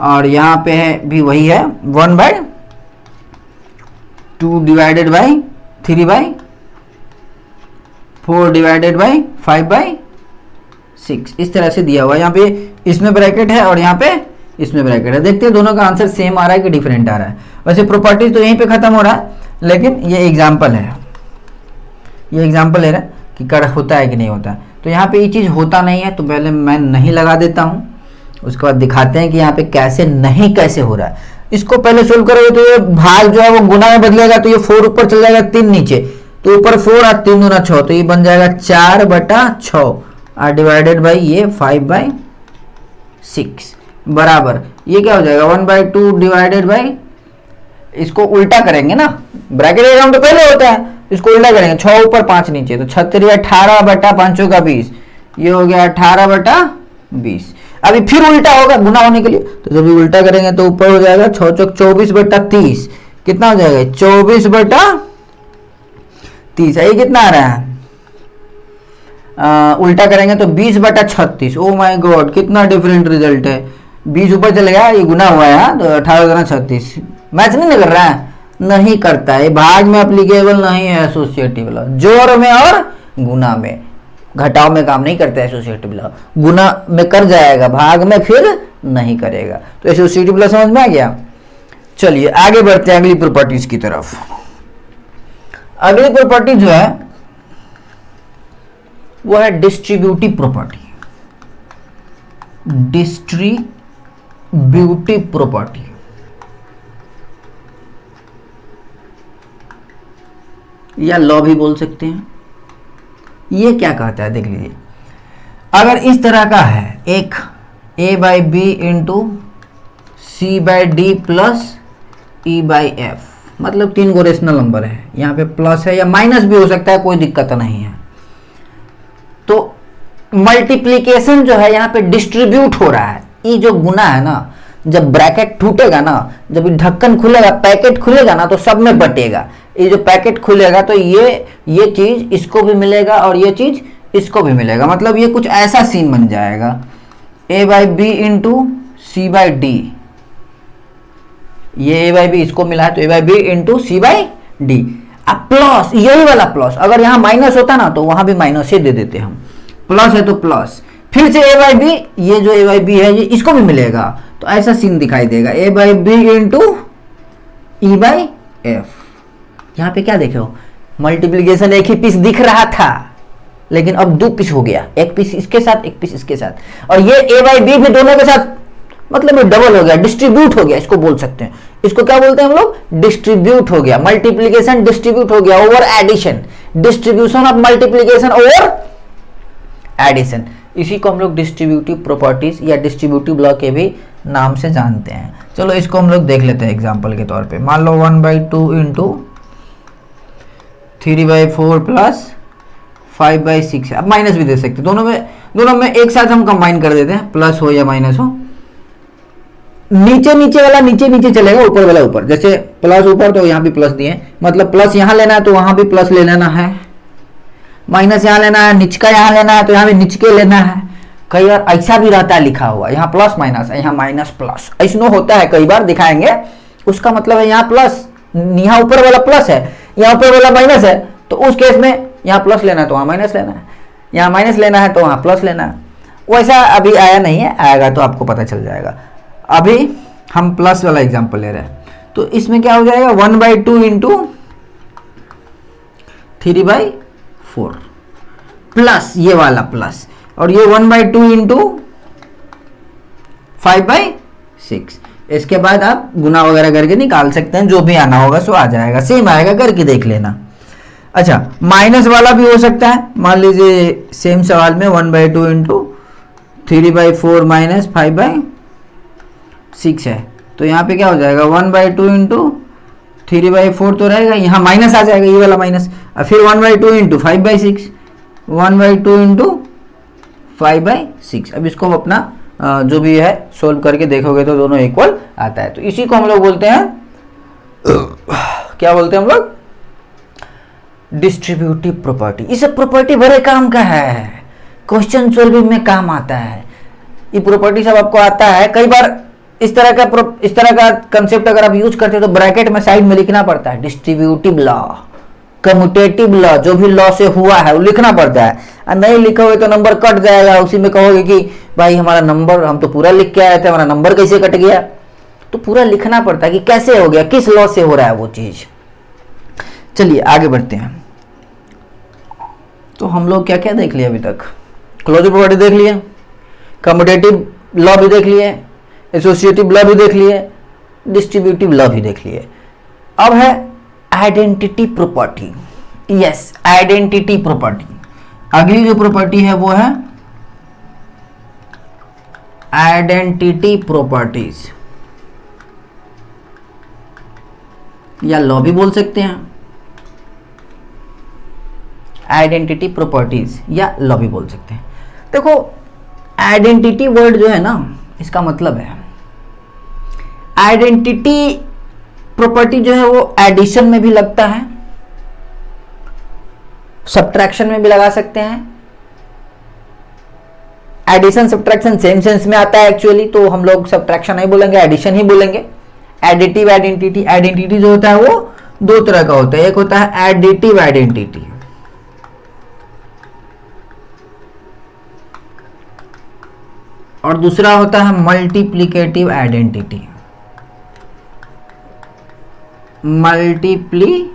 और यहाँ पे है भी वही है 1/2 डिवाइडेड बाई 3/4 डिवाइडेड बाई 5/6 इस तरह से दिया हुआ है। यहाँ पे इसमें ब्रैकेट है और यहाँ पे इसमें ब्रैकेट है। देखते हैं दोनों का आंसर सेम आ रहा है कि डिफरेंट आ रहा है। वैसे प्रॉपर्टीज तो यहीं पे खत्म हो रहा है, लेकिन ये एग्जाम्पल है, ये एग्जाम्पल ले रहा है कि कर होता है कि नहीं होता है। तो यहाँ पे ये चीज़ होता नहीं है, तो पहले मैं नहीं लगा देता हूँ, उसके बाद दिखाते हैं कि यहाँ पे कैसे नहीं कैसे हो रहा है। इसको पहले सोल्व करोगे तो ये भाग जो है वो गुना में बदलेगा, तो ये 4 ऊपर चल जाएगा, 3 नीचे, तो ऊपर 4 और 3 दूना 6, तो ये बन जाएगा 4/6 और डिवाइडेड बाई ये 5/6 बराबर ये क्या हो जाएगा 1/2 डिवाइडेड बाई, इसको उल्टा करेंगे ना, ब्रैकेट डायग्राम तो पहले होता है, इसको उल्टा करेंगे, 6 ऊपर 5 नीचे, तो 36 18/5 का 20, ये हो गया 18/20। अभी फिर उल्टा होगा गुना होने के लिए, तो जब भी उल्टा करेंगे तो ऊपर हो जाएगा 6 चौक 24/30, कितना हो जाएगा 24/30। ये कितना आ रहा है, उल्टा करेंगे तो 20/36। ओ माय गॉड, कितना डिफरेंट रिजल्ट है। 20 ऊपर चले गया, ये गुना हुआ है, तो 18×36 मैच नहीं कर रहा है, नहीं करता है, भाग में एप्लीकेबल नहीं है एसोसिएटिव लॉ, जोड़ में और गुना में, घटाव में काम नहीं करता है एसोसिएटिव लॉ, गुना में कर जाएगा, भाग में फिर नहीं करेगा। तो एसोसिएटिव लॉ समझ में आ गया। चलिए आगे बढ़ते हैं अगली प्रॉपर्टीज की तरफ। अगली प्रॉपर्टी जो है वो है डिस्ट्रीब्यूटिव प्रॉपर्टी। डिस्ट्रीब्यूटिव प्रॉपर्टी या लॉ भी बोल सकते हैं। ये क्या कहता है देख लीजिए, अगर इस तरह का है एक a/b into c/d plus e/f, मतलब 3 को रेशनल नंबर है, यहाँ पे प्लस है या माइनस भी हो सकता है, कोई दिक्कत नहीं है। तो मल्टीप्लिकेशन जो है यहाँ पे डिस्ट्रीब्यूट हो रहा है। ये जो गुना है ना, जब ब्रैकेट टूटेगा ना, जब ढक्कन खुलेगा, पैकेट खुलेगा ना, तो सब में बटेगा। ये जो पैकेट खुलेगा तो ये चीज इसको भी मिलेगा और ये चीज इसको भी मिलेगा, मतलब ये कुछ ऐसा सीन बन जाएगा a/b इंटू c/d। ये a/b इसको मिला है तो a/b इंटू c/d। अब प्लस, यही वाला प्लस, अगर यहाँ माइनस होता ना तो वहां भी माइनस ही दे देते हम, प्लस है तो प्लस, फिर से a/b, ये जो a/b है ये इसको भी मिलेगा, तो ऐसा सीन दिखाई देगा a/b इंटू e/f। यहाँ पे क्या देखे हो, मल्टीप्लिकेशन एक ही पीस दिख रहा था लेकिन अब 2 पीस हो गया, एक पीस इसके साथ एक पीस इसके साथ, और ये a/b भी दोनों के साथ, मतलब ये डबल हो गया, डिस्ट्रीब्यूट हो गया, इसको बोल सकते हैं इसको क्या बोलते हैं हम लोग, डिस्ट्रीब्यूट हो गया, मल्टीप्लीकेशन डिस्ट्रीब्यूट हो गया over addition, distribution of multiplication over addition. इसी को हम लोग डिस्ट्रीब्यूटिव प्रॉपर्टीज या डिस्ट्रीब्यूटिव लॉ के भी नाम से जानते हैं। चलो इसको हम लोग देख लेते हैं एग्जांपल के तौर पे। मान लो 1/2 इंटू 3/4 प्लस 5/6 है। अब माइनस भी दे सकते हैं, दोनों में एक साथ हम कंबाइन कर देते हैं, प्लस हो या माइनस हो। नीचे नीचे वाला नीचे नीचे चलेगा, ऊपर वाला ऊपर। जैसे प्लस ऊपर तो यहाँ भी प्लस दिए, मतलब प्लस यहाँ लेना है तो वहां भी प्लस ले लेना है, माइनस यहाँ लेना है, निचका यहाँ लेना है तो यहाँ भी निचके लेना है। कई बार ऐसा भी रहता है लिखा हुआ, यहाँ प्लस माइनस, यहाँ माइनस प्लस, ऐसा होता है, कई बार दिखाएंगे। उसका मतलब है यहाँ प्लस, यहाँ ऊपर वाला प्लस है, यहाँ ऊपर वाला माइनस है, तो उस केस में यहाँ प्लस लेना है तो वहाँ माइनस लेना है, यहाँ माइनस लेना है तो वहाँ प्लस लेना है। वैसा अभी आया नहीं है, आएगा तो आपको पता चल जाएगा। अभी हम प्लस वाला एग्जांपल ले रहे हैं, तो इसमें क्या हो जाएगा, 1/2 इंटू 3/4 प्लस ये वाला प्लस, और ये 1/2 इंटू 5/6। इसके बाद आप गुना वगैरह करके निकाल सकते हैं, जो भी आना होगा सो आ जाएगा, सेम आएगा, करके देख लेना। अच्छा, माइनस वाला भी हो सकता है। मान लीजिए सेम सवाल में 1/2 इंटू 3/4 माइनस 5/6 है, तो यहाँ पे क्या हो जाएगा, 1/2 इंटू 3/4 तो रहेगा, यहाँ माइनस आ जाएगा, ये वाला माइनस, और फिर 1/2 इंटू 5/6, 1/2 इंटू 5/6। अब इसको अपना जो भी है सोल्व करके देखोगे तो दोनों इक्वल आता है। तो इसी को हम लोग बोलते हैं, क्या बोलते हैं हम लोग, डिस्ट्रीब्यूटिव प्रॉपर्टी। इस प्रॉपर्टी बड़े काम का है, क्वेश्चन सॉल्विंग में काम आता है। ये प्रॉपर्टी सब आपको आता है। कई बार इस तरह का कंसेप्ट अगर आप यूज करते हो तो ब्रैकेट में साइड में लिखना पड़ता है, डिस्ट्रीब्यूटिव लॉ, कम्यूटेटिव लॉ, जो भी लॉ से हुआ है वो लिखना पड़ता है। और नहीं लिखोगे तो नंबर कट जाएगा, उसी में कहोगे कि भाई हमारा नंबर, हम तो पूरा लिख के आए थे, हमारा नंबर कैसे कट गया। तो पूरा लिखना पड़ता है कि कैसे हो गया, किस लॉ से हो रहा है वो चीज। चलिए आगे बढ़ते हैं। तो हम लोग क्या क्या देख लिया अभी तक, क्लोजर प्रॉपर्टी देख लिए, कम्यूटेटिव लॉ भी देख लिए, एसोसिएटिव लॉ भी देख लिए, डिस्ट्रीब्यूटिव लॉ भी देख लिए। अब है identity property. Yes, identity property. अगली जो प्रॉपर्टी है वो है आइडेंटिटी प्रॉपर्टीज, या लॉ भी बोल सकते हैं, आइडेंटिटी प्रॉपर्टीज या लॉ भी बोल सकते हैं। देखो आइडेंटिटी वर्ड जो है ना, इसका मतलब है, आइडेंटिटी प्रॉपर्टी जो है वो एडिशन में भी लगता है, सब्ट्रैक्शन में भी लगा सकते हैं। एडिशन सब्ट्रैक्शन सेम सेंस में आता है एक्चुअली, तो हम लोग सब्ट्रैक्शन नहीं बोलेंगे, एडिशन ही बोलेंगे। एडिटिव आइडेंटिटी, आइडेंटिटी जो होता है वो दो तरह का होता है, एक होता है एडिटिव आइडेंटिटी, और दूसरा होता है मल्टीप्लिकेटिव आइडेंटिटी। मल्टीप्लिकेटिव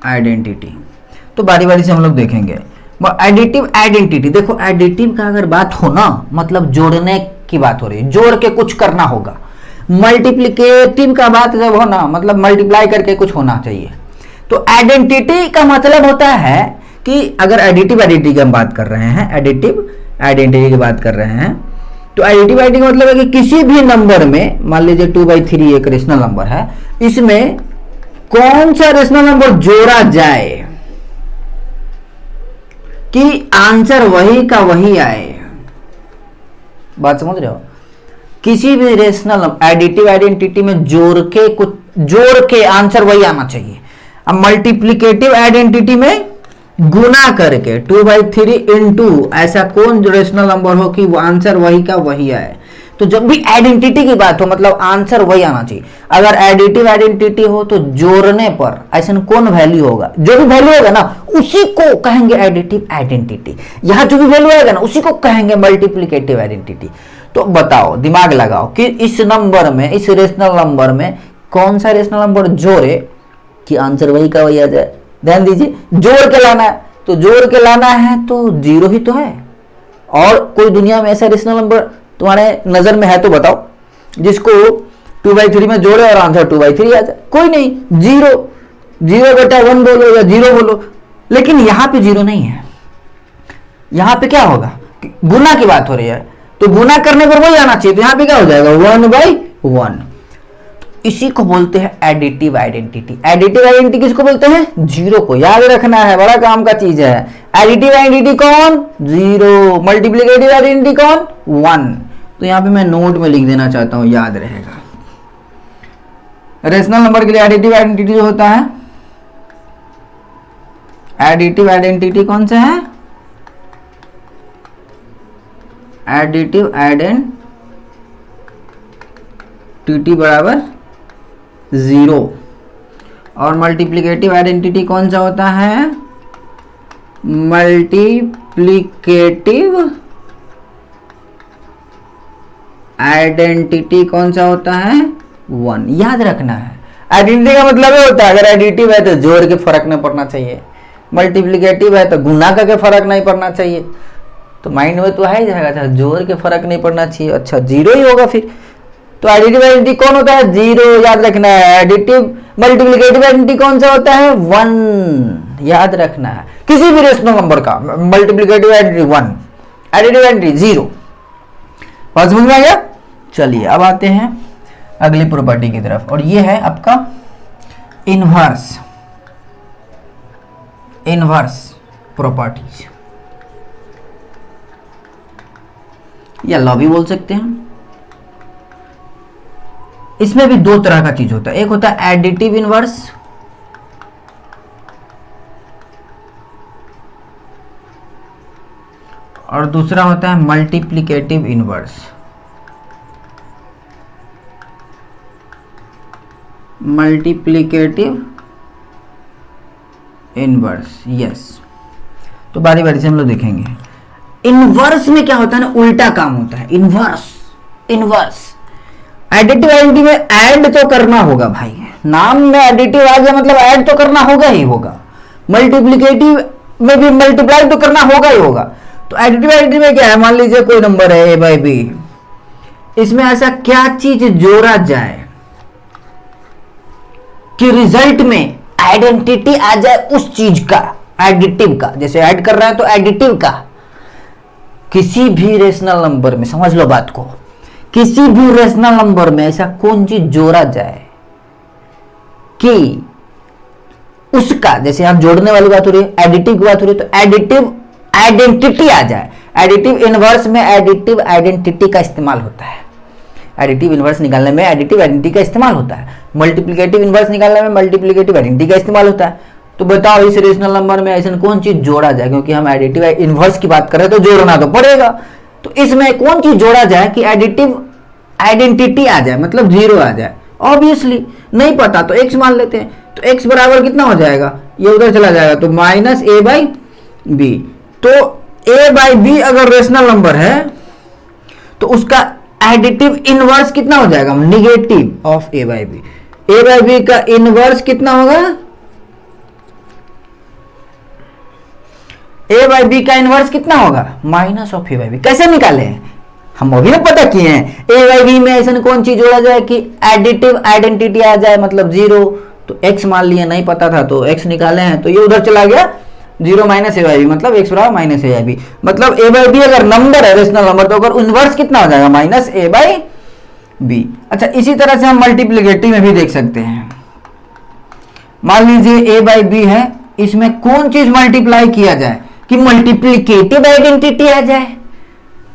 आइडेंटिटी तो बारी बारी से हम लोग देखेंगे। एडिटिव आइडेंटिटी, देखो एडिटिव का अगर बात हो ना, मतलब जोड़ने की बात हो रही है, जोड़ के कुछ करना होगा। मल्टीप्लिकेटिव का बात जब हो ना, मतलब मल्टीप्लाई करके कुछ होना चाहिए। तो आइडेंटिटी का मतलब होता है कि अगर एडिटिव आइडेंटिटी की हम बात कर रहे हैं, एडिटिव आइडेंटिटी की बात कर रहे हैं, तो एडिटिव आइडेंटिटी का मतलब है कि किसी भी नंबर में, मान लीजिए 2/3 एक रेशनल नंबर है, इसमें कौन सा रेशनल नंबर जोड़ा जाए कि आंसर वही का वही आए। बात समझ रहे हो? किसी भी रेशनल एडिटिव आइडेंटिटी में जोड़ के आंसर वही आना चाहिए। अब मल्टीप्लिकेटिव आइडेंटिटी में गुना करके 2/3 इंटू ऐसा कौन रेशनल नंबर हो कि वो आंसर वही का वही आए। तो जब भी आइडेंटिटी की बात हो, मतलब आंसर वही आना चाहिए। अगर एडिटिव आइडेंटिटी हो तो जोड़ने पर ऐसा कौन वैल्यू होगा, जो भी वैल्यू होगा ना उसी को कहेंगे एडिटिव आइडेंटिटी। यहां जो भी वैल्यू आएगा ना उसी को कहेंगे मल्टीप्लिकेटिव आइडेंटिटी। तो बताओ, दिमाग लगाओ कि इस नंबर में, इस रेशनल नंबर में कौन सा रेशनल नंबर जोड़े कि आंसर वही का वही आ जाए। ध्यान दीजिए, जोड़ के लाना है, तो जोड़ के लाना है तो जीरो ही तो है, और कोई दुनिया में ऐसा रेशनल नंबर तुम्हारे नजर में है तो बताओ जिसको 2/3 में जोड़े और आंसर 2/3 आ जाए। कोई नहीं। 0 बटा 1 बोलो या 0 बोलो, लेकिन यहां पे 0 नहीं है। यहां पे क्या होगा, गुना की बात हो रही है तो गुना करने पर वही आना चाहिए, तो यहां पे क्या हो जाएगा 1/1। इसी को बोलते हैं एडिटिव आइडेंटिटी। एडिटिव आइडेंटिटी किसको बोलते हैं, 0 को। याद रखना है, बड़ा काम का चीज है। एडिटिव आइडेंटिटी कौन, 0। मल्टीप्लिकेटिव आइडेंटिटी कौन, 1। तो यहां पे मैं नोट में लिख देना चाहता हूं, याद रहेगा। रेशनल नंबर के लिए एडिटिव आइडेंटिटी जो होता है, एडिटिव आइडेंटिटी कौन सा है, एडिटिव आइडेंटिटी बराबर 0। और मल्टीप्लिकेटिव आइडेंटिटी कौन सा होता है, मल्टीप्लिकेटिव आइडेंटिटी कौन सा होता है, 1। याद रखना है, आइडेंटिटी का मतलब ये होता है अगर एडिटिव है तो जोड़ के फर्क नहीं पड़ना चाहिए, मल्टीप्लिकेटिव है तो गुना करके फर्क नहीं पड़ना चाहिए। तो माइंड में तो आ ही जाएगा, अच्छा जोड़ के फर्क नहीं पड़ना चाहिए, अच्छा 0 ही होगा फिर। तो एडिटिव आइडेंटिटी कौन होता है, 0। याद रखना है। एडिटिव मल्टीप्लिकेटिव आइडेंटिटी कौन सा होता है, 1। याद रखना है, किसी भी रेशनल नंबर का मल्टीप्लिकेटिव आइडेंटिटी 1, एडिटिव आइडेंटिटी 0। बात समझ में आ गया। चलिए अब आते हैं अगली प्रॉपर्टी की तरफ, और ये है आपका इनवर्स प्रॉपर्टीज, या लॉ भी बोल सकते हैं। इसमें भी दो तरह का चीज होता है, एक होता है एडिटिव इनवर्स और दूसरा होता है multiplicative inverse. Multiplicative inverse, yes. तो बारी बारी से हम लोग देखेंगे। इनवर्स में क्या होता है ना, उल्टा काम होता है। इनवर्स एडिटिव आइडेंटिटी में ऐड तो करना होगा भाई, नाम में एडिटिव आ गया मतलब ऐड तो करना होगा ही होगा। मल्टीप्लिकेटिव में भी मल्टीप्लाई तो करना होगा ही होगा। तो एडिटिव आइडेंटिटी में क्या है, मान लीजिए कोई नंबर है a/b, इसमें ऐसा क्या चीज जोड़ा जाए कि रिजल्ट में आइडेंटिटी आ जाए उस चीज का, एडिटिव का। जैसे ऐड कर रहा है तो एडिटिव का। किसी भी रेशनल नंबर में, समझ लो बात को, किसी भी रेशनल नंबर में ऐसा कौन चीज जोड़ा जाए कि उसका, जैसे हम जोड़ने वाली बात हो रही है, एडिटिव की बात हो रही है, तो एडिटिव आइडेंटिटी आ जाए। एडिटिव इनवर्स में एडिटिव आइडेंटिटी का इस्तेमाल होता है। एडिटिव इनवर्स निकालने में एडिटिव आइडेंटिटी का इस्तेमाल होता है। मल्टीप्लिकेटिव इनवर्स निकालने में मल्टीप्लिकेटिव आइडेंटिटी का इस्तेमाल होता है। तो बताओ इस रेशनल नंबर में ऐसा कौन चीज जोड़ा जाए, क्योंकि हम एडिटिव इनवर्स की बात कर रहे हैं तो जोड़ना तो पड़ेगा। तो इसमें कौन चीज जोड़ा जाए कि एडिटिव आइडेंटिटी आ जाए, मतलब 0 आ जाए। ऑब्वियसली नहीं पता तो x मान लेते हैं। तो x बराबर कितना हो जाएगा, ये उधर चला जाएगा तो -a/b। तो a/b अगर रेशनल नंबर है तो उसका एडिटिव इनवर्स कितना हो जाएगा, निगेटिव ऑफ a/b। a/b का इनवर्स कितना होगा, a/b का इनवर्स कितना होगा, माइनस ऑफ a/b। कैसे निकाले हैं हम वो भी ना पता किए हैं। a/b में ऐसा कौन चीज जोड़ा जाए कि एडिटिव आइडेंटिटी आ जाए, मतलब 0। तो x मान लिया, नहीं पता था तो x निकाले हैं, तो ये उधर चला गया 0 माइनस a/b, मतलब x बराबर माइनस a/b। मतलब a/b अगर नंबर है, रेशनल नंबर, तो अगर इनवर्स कितना हो जाएगा, माइनस a/b। अच्छा, इसी तरह से हम मल्टीप्लिकेटिव में भी देख सकते हैं। मान लीजिए a/b है, इसमें कौन चीज मल्टीप्लाई किया जाए कि मल्टीप्लिकेटिव आइडेंटिटी आ जाए,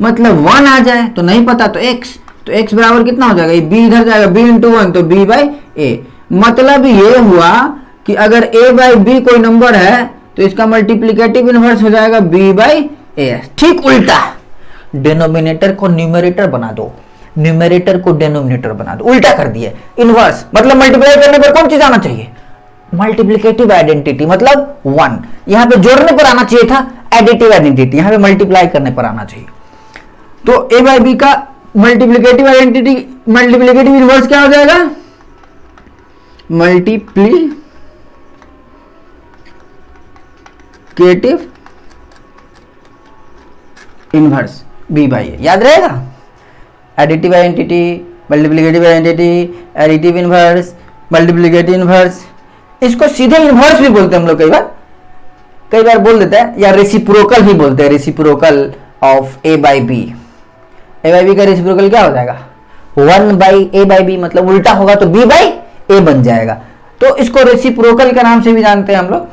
मतलब 1 आ जाए। तो नहीं पता तो x, तो x बराबर कितना हो जाएगा, b इधर जाएगा, b इंटू 1 तो b/a। मतलब ये हुआ कि अगर a/b कोई नंबर है तो इसका मल्टीप्लिकेटिव इनवर्स हो जाएगा b/a। ठीक उल्टा, डिनोमिनेटर को न्यूमरेटर बना दो, न्यूमरेटर को डिनोमिनेटर बना दो, उल्टा कर दिए। इनवर्स मतलब मल्टीप्लाई करने पर कौन चीज आना चाहिए, मल्टीप्लिकेटिव आइडेंटिटी, मतलब 1। यहां पे जोड़ने पर आना चाहिए था एडिटिव आइडेंटिटी, यहां पे मल्टीप्लाई करने पर आना चाहिए। तो a/b का मल्टीप्लिकेटिव आइडेंटिटी, मल्टीप्लिकेटिव इनवर्स क्या हो जाएगा, मल्टीप्लिकेटिव इनवर्स बी बाई ए, याद रहेगा। Additive identity, multiplicative identity, additive inverse, multiplicative inverse, इसको सीधे इनवर्स भी बोलते हैं हम लोग, कई बार बोल देते हैं, या रेसिप्रोकल ही बोलते हैं, reciprocal of A by B. A by B का रेसिप्रोकल क्या हो जाएगा, 1 बाई ए बाई बी, मतलब उल्टा होगा तो बी बाई ए बन जाएगा। तो इसको रेसिप्रोकल के नाम से भी जानते हैं हम लोग।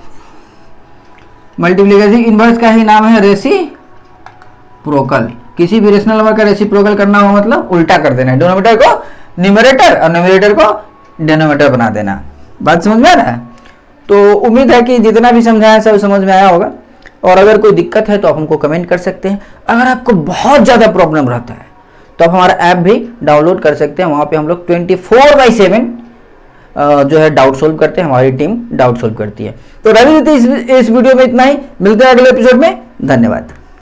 मल्टीप्लिकेटिव इनवर्स का ही नाम है रेसिप्रोकल। किसी भी रेशनल नंबर का रेसिप्रोकल करना हो मतलब उल्टा कर देना है, डिनोमिनेटर को न्यूमरेटर और न्यूमरेटर को डिनोमिनेटर बना देना। बात समझ में आ रहा है? तो उम्मीद है कि जितना भी समझाया सब समझ में आया होगा। और अगर कोई दिक्कत है तो आप हमको कमेंट कर सकते हैं। अगर आपको बहुत ज़्यादा प्रॉब्लम रहता है तो आप हमारा ऐप भी डाउनलोड कर सकते हैं। वहाँ पे हम लोग 24/7 जो है डाउट सोल्व करते हैं, हमारी टीम डाउट सोल्व करती है। तो रवि इस वीडियो में इतना ही, मिलते हैं अगले एपिसोड में। धन्यवाद।